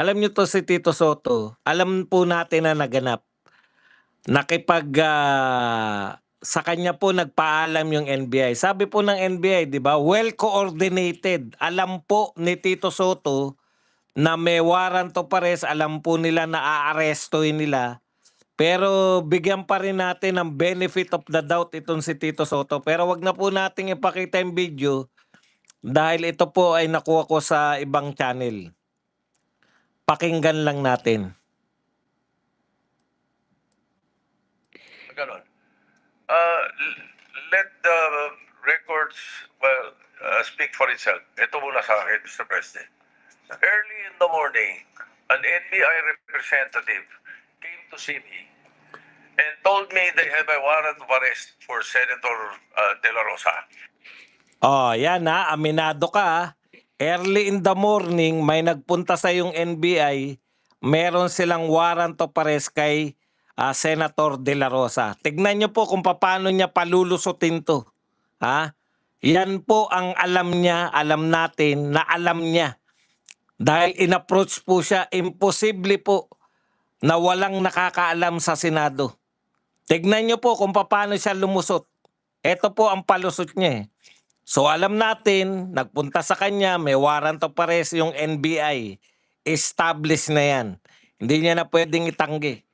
Alam niyo 'to si Tito Soto, alam po natin na naganap. Sa kanya po nagpaalam yung NBI. Sabi po ng NBI, 'di ba, well coordinated. Alam po ni Tito Soto na may warrant of arrest, alam po nila na aarestuhin nila. Pero bigyan pa rin natin ng benefit of the doubt itong si Tito Soto. Pero wag na po nating ipakita yung video dahil ito po ay nakuha ko sa ibang channel. Pakinggan lang natin. Ganon. Let the records, speak for itself. Ito muna sa akin, Mr. President. Early in the morning, an NBI representative came to see me and told me they have a warrant of arrest for Senator De La Rosa. Oh, yan ha, aminado ka ha. Early in the morning, may nagpunta sa yung NBI, meron silang warrant of arrest kay Senator De La Rosa. Tignan nyo po kung paano niya palulusutin to. Ha? Yan po ang alam niya, alam natin na alam niya. Dahil in-approach po siya, imposible po na walang nakakaalam sa Senado. Tignan nyo po kung paano siya lumusot. Ito po ang palusot niya eh. So alam natin, nagpunta sa kanya, may warrant of arrest yung NBI. Established na yan. Hindi niya na pwedeng itanggi.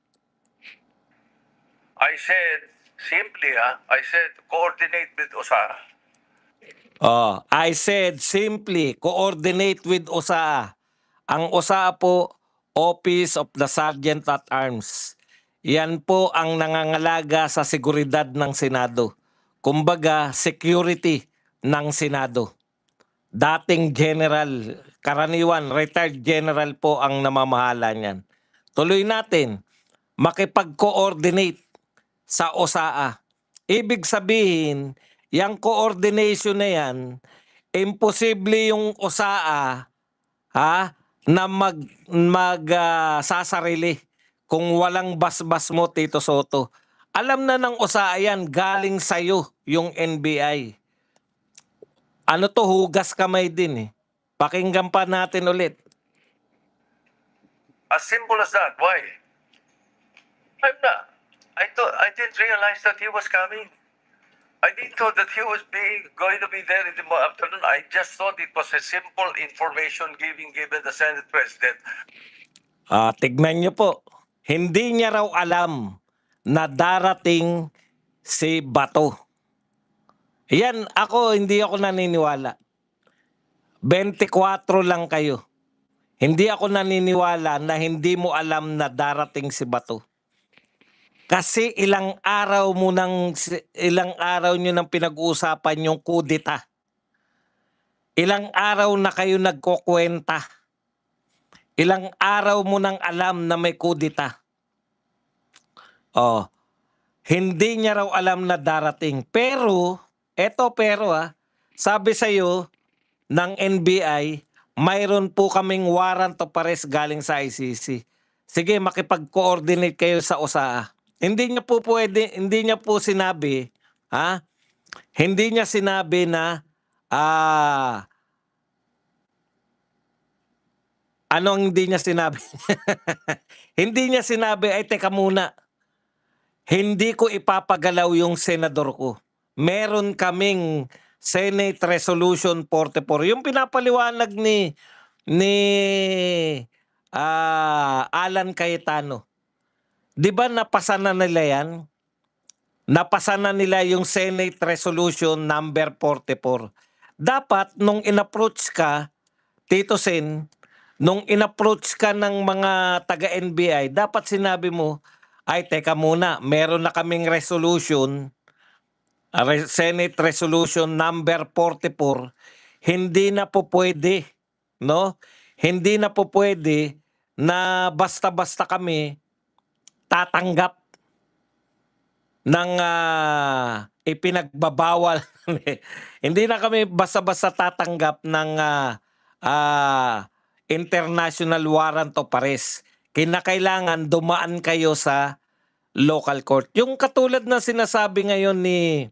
I said, simply, I said, coordinate with OSA. Oh, I said simply, coordinate with OSA. Ang OSA po, Office of the Sergeant at Arms. Yan po ang nangangalaga sa seguridad ng Senado. Kumbaga, security ng Senado. Dating general, karaniwan, retired general po ang namamahala niyan. Tuloy natin, makipag-coordinate sa OSA. Ibig sabihin, yung coordination na yan, imposible yung OSA na sasarili kung walang basbas mo, Tito Soto. Alam na ng OSA yan, galing sa'yo yung NBI. Ano to, hugas kamay din eh. Pakinggan pa natin ulit. As simple as that. Why? I'm not. I didn't realize that he was coming. I didn't know that he was going to be there in the afternoon. I just thought it was a simple information given the Senate President. Tignan niyo po. Hindi niya raw alam na darating si Bato. Yan, hindi ako naniniwala. 24 lang kayo. Hindi ako naniniwala na hindi mo alam na darating si Bato. Kasi ilang araw nyo nang pinag-uusapan yung kudeta. Ilang araw na kayo nagkukwenta. Ilang araw mo nang alam na may kudeta. Oh, hindi niya raw alam na darating. Pero, sabi sa'yo ng NBI, mayroon po kaming warrant of arrest galing sa ICC. Sige, makipag-coordinate kayo sa OSA. Hindi niya po sinabi, Hindi niya sinabi na, ano ang hindi niya sinabi? Hindi niya sinabi, ay teka muna, hindi ko ipapagalaw yung senador ko. Meron kaming Senate Resolution 44. Yung pinapaliwanag ni Alan Cayetano. Di ba napasa na nila yan? Napasa na nila yung Senate Resolution number 44. Dapat nung in-approach ka, Tito Sen, nung in-approach ka ng mga taga-NBI, dapat sinabi mo, ay teka muna, meron na kaming resolution, Senate Resolution number 44, hindi na po pwede, no? Hindi na po pwede na basta-basta kami tatanggap ng ipinagbabawal. Hindi na kami basta-basta tatanggap ng international warrant of arrest. Kinakailangan dumaan kayo sa local court. Yung katulad na sinasabi ngayon ni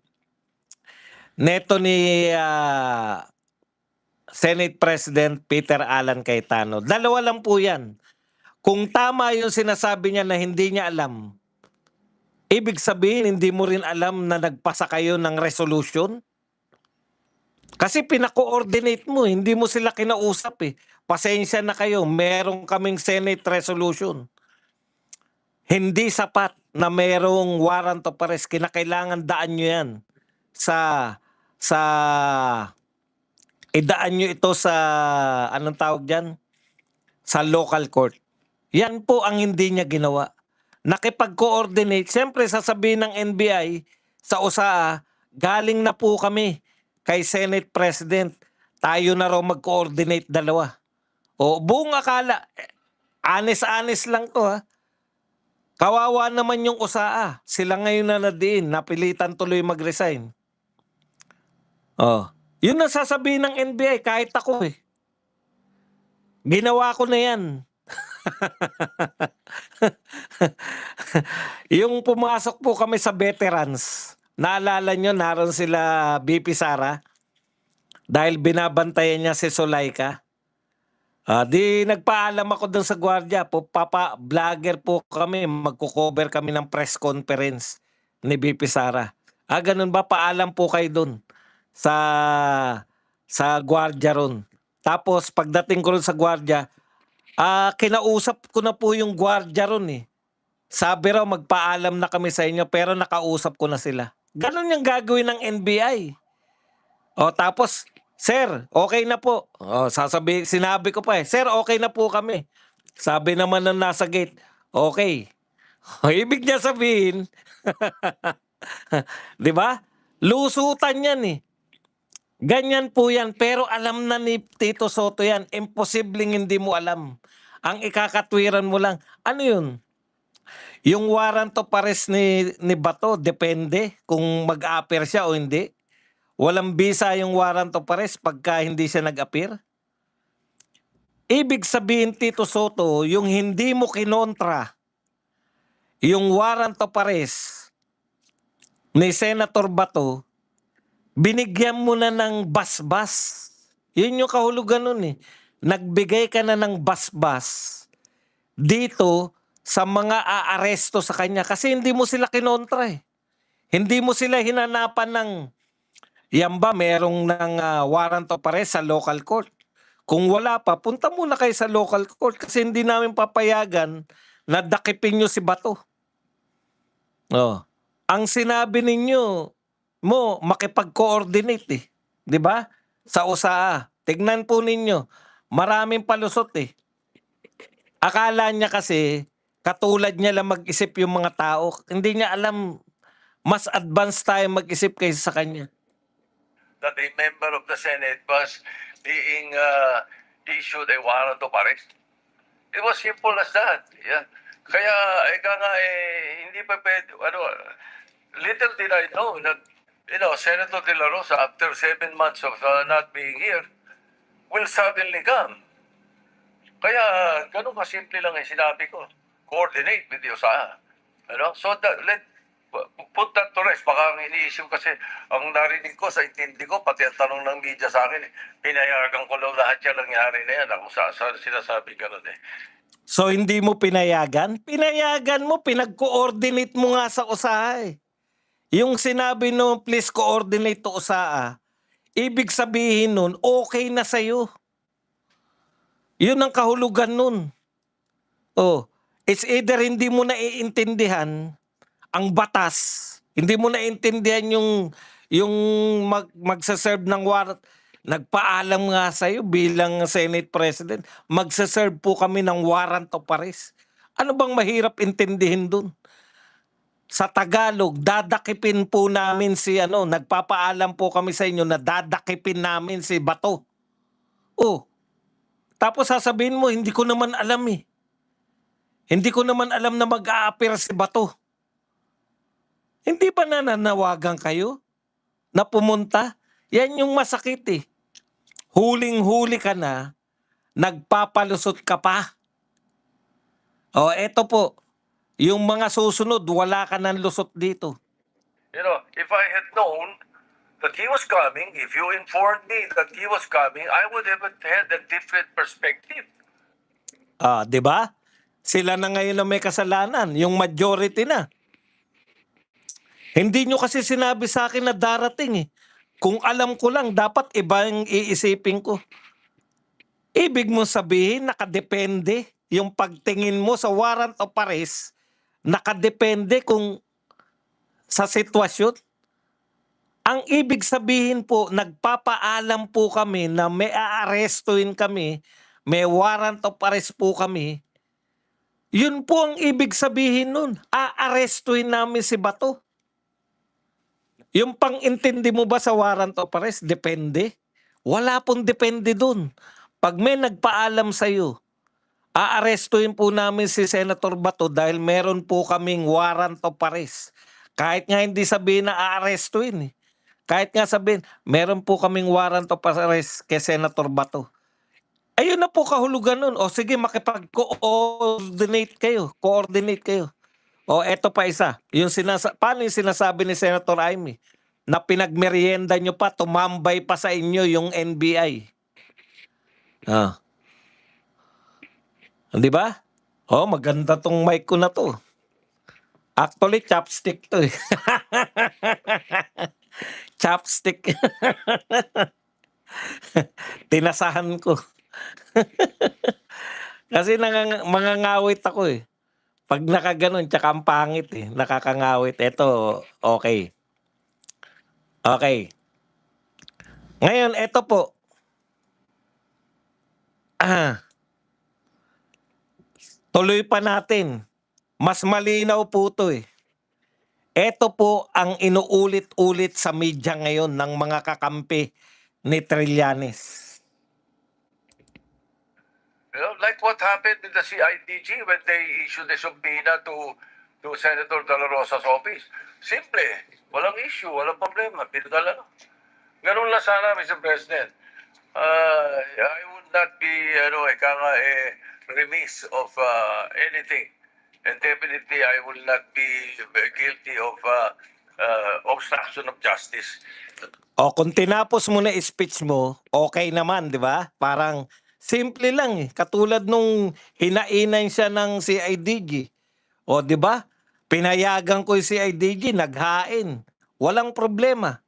Senate President Peter Alan Cayetano. Dalawa lang po yan. Kung tama yung sinasabi niya na hindi niya alam, ibig sabihin hindi mo rin alam na nagpasa kayo ng resolution? Kasi pina-coordinate mo, hindi mo sila kinausap eh. Pasensya na kayo, meron kaming Senate resolution. Hindi sapat na merong warrant of arrest. Kinakailangan daan nyo yan sa idaan nyo ito sa anong tawag dyan? Sa local court. Yan po ang hindi niya ginawa. Nakipag-coordinate, siyempre sasabihin ng NBI sa USAA, galing na po kami kay Senate President. Tayo na raw mag-coordinate dalawa. O buong akala, honest lang to ha. Kawawa naman yung USAA. Sila ngayon na nadiin, napilitan tuloy mag-resign. Oh, yun ang sasabihin ng NBI kahit ako eh. Ginawa ko na yan. Yung pumasok po kami sa veterans, naalala nyo, naroon sila BP Sara dahil binabantayan niya si Sulaika. Di nagpaalam ako dun sa gwardiya, vlogger po kami, magko-cover kami ng press conference ni BP Sara. Ganun ba? Paalam po kayo dun sa gwardiya ron. Tapos pagdating ko ron sa gwardiya, kinausap ko na po yung gwardiya ron eh. Sabi raw magpaalam na kami sa inyo pero nakausap ko na sila. Ganon yung gagawin ng NBI. Tapos, sir, okay na po. Sinabi ko pa eh, sir, okay na po kami. Sabi naman ng nasa gate, okay. Ibig niya sabihin, di ba? Lusutan yan eh. Ganyan po yan, pero alam na ni Tito Soto yan. Imposibleng hindi mo alam. Ang ikakatwiran mo lang, ano yun? Yung warrant of arrest ni Bato, depende kung mag-a-appear siya o hindi. Walang bisa yung warrant of arrest pagka hindi siya nag-appear. Ibig sabihin, Tito Soto, yung hindi mo kinontra, yung warrant of arrest ni Senator Bato, binigyan mo na ng basbas. Yun yung kahulugan nun eh. Nagbigay ka na ng basbas dito sa mga aaresto sa kanya kasi hindi mo sila kinontra eh. Hindi mo sila hinanapan ng yan ba merong warrant of arrest sa local court. Kung wala pa, punta muna kayo sa local court kasi hindi namin papayagan na dakipin nyo si Bato. Ang sinabi ninyo makipag-coordinate eh. 'Di ba? Sa USAA. Tignan po ninyo. Maraming palusot eh. Akala niya kasi katulad niya lang mag-isip yung mga tao. Hindi niya alam mas advanced tayo mag-isip kaysa sa kanya. That a member of the Senate was being issued a warrant of arrest. It was simple as that. Yeah. Kaya, hindi pa pwede, little did I know that, Senator De La Rosa, after 7 months of not being here, will suddenly come. Kaya, ganun kasimple lang yung sinabi ko. Coordinate with the USAA. So, put that to rest. Baka ang iniisip kasi, ang narinig ko, sa intindi ko, pati ang tanong ng media sa akin, pinayagan ko lang lahat yan nangyari na yan. Ako sinasabi ganun eh. So, hindi mo pinayagan? Pinayagan mo, pinag-coordinate mo nga sa USAA eh. Yung sinabi no, please coordinate to USAA, ibig sabihin nun, okay na sa'yo. Yun ang kahulugan nun. It's either hindi mo naiintindihan ang batas, hindi mo naiintindihan yung magsaserve ng warrant. Nagpaalam nga sa'yo bilang Senate President, magsaserve po kami ng warrant of arrest. Ano bang mahirap intindihin dun? Sa Tagalog, dadakipin po namin nagpapaalam po kami sa inyo na dadakipin namin si Bato. Tapos sasabihin mo, hindi ko naman alam eh. Hindi ko naman alam na mag-a-appear si Bato. Hindi ba nananawagan kayo na pumunta? Yan yung masakit eh. Huling-huli ka na, nagpapalusot ka pa. Eto po. Yung mga susunod, wala ka ng lusot dito. If I had known that he was coming, if you informed me that he was coming, I would have had a different perspective. Ah, 'di ba? Sila na ngayon ang may kasalanan, yung majority na. Hindi nyo kasi sinabi sa akin na darating eh. Kung alam ko lang, dapat iba yung iisipin ko. Ibig mo sabihin, nakadepende yung pagtingin mo sa warrant of arrest, nakadepende kung sa sitwasyon. Ang ibig sabihin po, nagpapaalam po kami na may aarestuin kami, may warrant of arrest po kami. Yun po ang ibig sabihin nun. Aarestuin namin si Bato. Yung pang-intindi mo ba sa warrant of arrest? Depende. Wala pong depende dun. Pag may nagpaalam sa'yo, aarestuin po namin si Senator Bato dahil meron po kaming warrant of arrest. Kahit nga hindi sabihin na aarestuin eh. Kahit nga sabihin, meron po kaming warrant of arrest kay Senator Bato. Ayun na po kahulugan nun. O sige, makipag-coordinate kayo. Coordinate kayo. O eto pa isa. Paano yung sinasabi ni Senator Amy? Na pinagmerienda nyo pa, tumambay pa sa inyo yung NBI. Ah. Di ba? Oh, maganda tong mic ko na to. Actually, chopstick to eh. Chopstick. Tinasahan ko. Kasi mangangawit ako eh. Pag nakaganon, tsaka ang pangit eh. Nakakangawit. Eto, okay. Okay. Ngayon, eto po. Tuloy pa natin. Mas malinaw po to eh. Ito po ang inuulit-ulit sa media ngayon ng mga kakampi ni Trillanes. You know, like what happened in the CIDG when they issued a subpoena to Senator De La Rosa's office. Simple. Walang issue, walang problema. Pinadala. Ganun lang sana, Mr. President. I would not be, remiss of anything. And definitely, I will not be guilty of obstruction of justice. O kung tinapos mo na speech mo, okay naman, di ba? Parang simple lang eh. Katulad nung hinainan siya ng CIDG. O di ba? Pinayagan ko yung CIDG, naghain. Walang problema.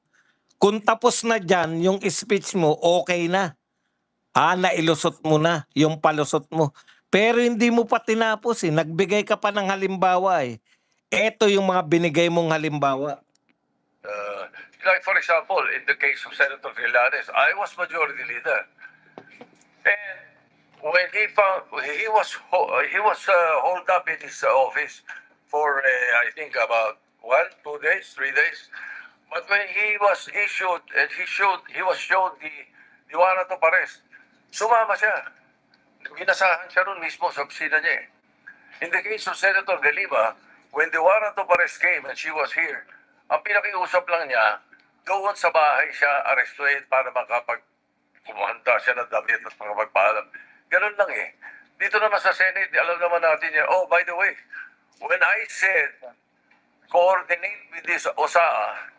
Kung tapos na dyan yung speech mo, okay na. Nailusot mo na yung palusot mo. Pero hindi mo pa tinapos eh. Nagbigay ka pa ng halimbawa eh. Ito yung mga binigay mong halimbawa. Like for example, in the case of Senator Trillanes, I was majority leader. And when he was holed up in his office for I think about 1, 2 days, 3 days. But when he was issued and he was shown the warrant of arrest, sumama siya. Ginasahan siya ron mismo sa opisina niya eh. In the case of Senator De Lima, when the warrant of arrest came and she was here, ang pinakiusap lang niya, doon sa bahay siya arrestuin para kumahanda siya ng damit at makapagpaalam. Ganun lang eh. Dito naman sa Senate, alam naman natin yan, oh, by the way, when I said, coordinate with this OSAA,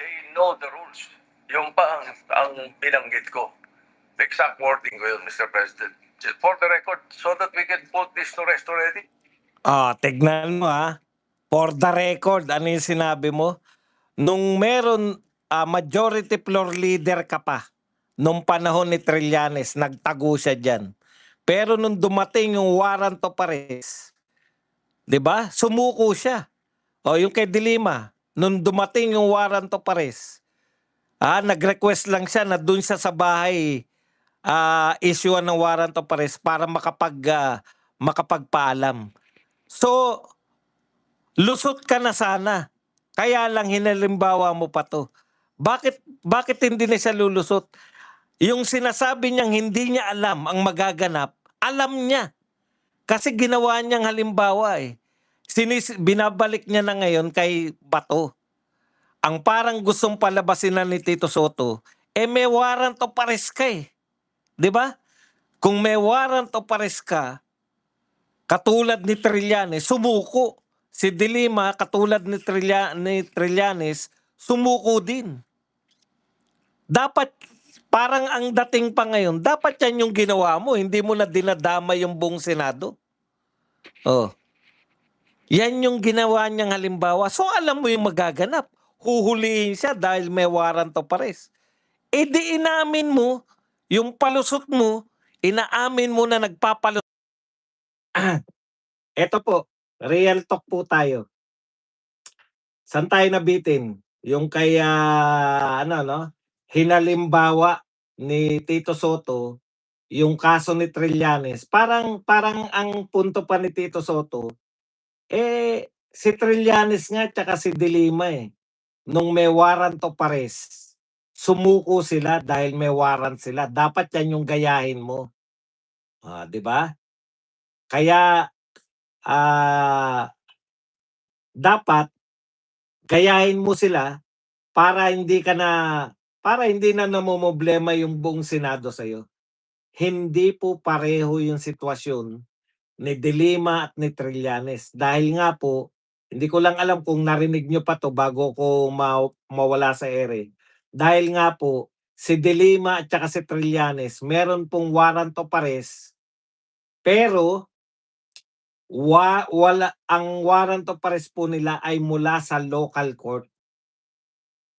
they know the rules. Yung pa ang binanggit ko. Exact wording ko yun, Mr. President. For the record, so that we can put this to rest already. Tignan mo ha. For the record, ano yung sinabi mo? Nung meron majority floor leader ka pa, nung panahon ni Trillanes, nagtago siya dyan. Pero nung dumating yung warrant of arrest, di ba? Sumuko siya. O yung kay De Lima, nung dumating yung warrant of arrest, nag-request lang siya na dun siya sa bahay issue ng warrant of arrest para makapagpaalam. So, lusot ka na sana. Kaya lang hinalimbawa mo pa to. Bakit hindi na siya lulusot? Yung sinasabi niyang hindi niya alam ang magaganap, alam niya. Kasi ginawa niyang halimbawa eh. Binabalik niya na ngayon kay Bato. Ang parang gustong palabasin na ni Tito Soto, may warrant of arrest ka eh. Di ba? Kung may warrant of arrest ka, katulad ni Trillanes, sumuko. Si De Lima, katulad ni Trillanes, sumuko din. Dapat parang ang dating pa ngayon, dapat yan yung ginawa mo, hindi mo na dinadamay yung buong Senado. Oh. Yan yung ginawa niyang halimbawa. So alam mo yung magaganap. Huhulihin siya dahil may warrant of arrest. E di inamin mo, yung palusot mo, inaamin mo na nagpapalusot. Eto po, real talk po tayo. Saan tayo nabitin? Yung kay ano no, hinalimbawa ni Tito Soto yung kaso ni Trillanes. Parang ang punto pa ni Tito Soto, si Trillanes nga tsaka si De Lima nung may warrant of arrest, sumuko sila dahil may warrant sila. Dapat yan yung gayahin mo. 'Di ba? Kaya dapat gayahin mo sila para hindi na namomroblema yung buong Senado sa'yo. Hindi po pareho yung sitwasyon ni De Lima at ni Trillanes. Dahil nga po, hindi ko lang alam kung narinig nyo pa 'to bago ko mawala sa ere. Dahil nga po, si De Lima at saka si Trillanes meron pong warrant of arrest, pero ang warrant of arrest po nila ay mula sa local court.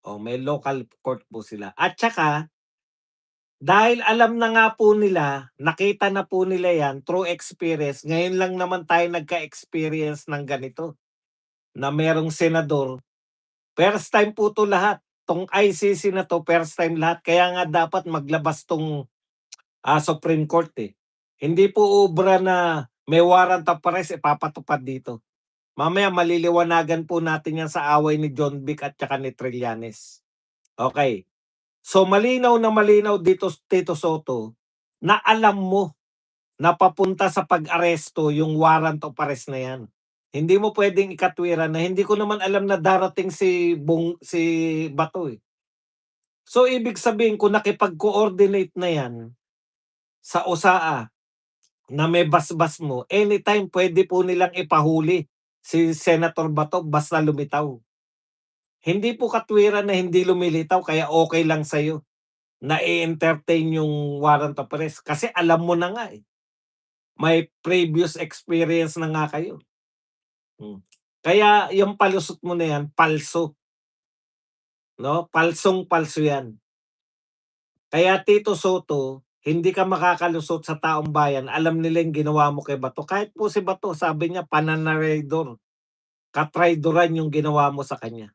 May local court po sila. At saka, dahil alam na nga po nila, nakita na po nila yan through experience, ngayon lang naman tayo nagka-experience ng ganito, na merong senador. First time po 'to lahat. Tong ICC na 'to, first time lahat. Kaya nga dapat maglabas tong Supreme Court Hindi po obra na may warrant of arrest ipapatupad dito. Mamaya maliliwanagan po natin yan sa away ni John Vic at saka ni Trillanes. Okay. So malinaw na malinaw dito, Tito Soto, na alam mo na papunta sa pag-aresto yung warrant of arrest na yan. Hindi mo pwedeng ikatwiran na hindi ko naman alam na darating si Bato So ibig sabihin kung nakipag-coordinate na yan sa OSAA na may basbas mo, anytime pwede po nilang ipahuli si Senator Bato basta lumitaw. Hindi po katwiran na hindi lumilitaw kaya okay lang sa'yo na i-entertain yung warrant of arrest kasi alam mo na nga May previous experience na nga kayo. Kaya yung palusot mo na yan, palso. No? Palsong-palso yan. Kaya Tito Soto, hindi ka makakalusot sa taong bayan. Alam nila yung ginawa mo kay Bato. Kahit po si Bato, sabi niya, pananaraydor. Katraydoran yung ginawa mo sa kanya.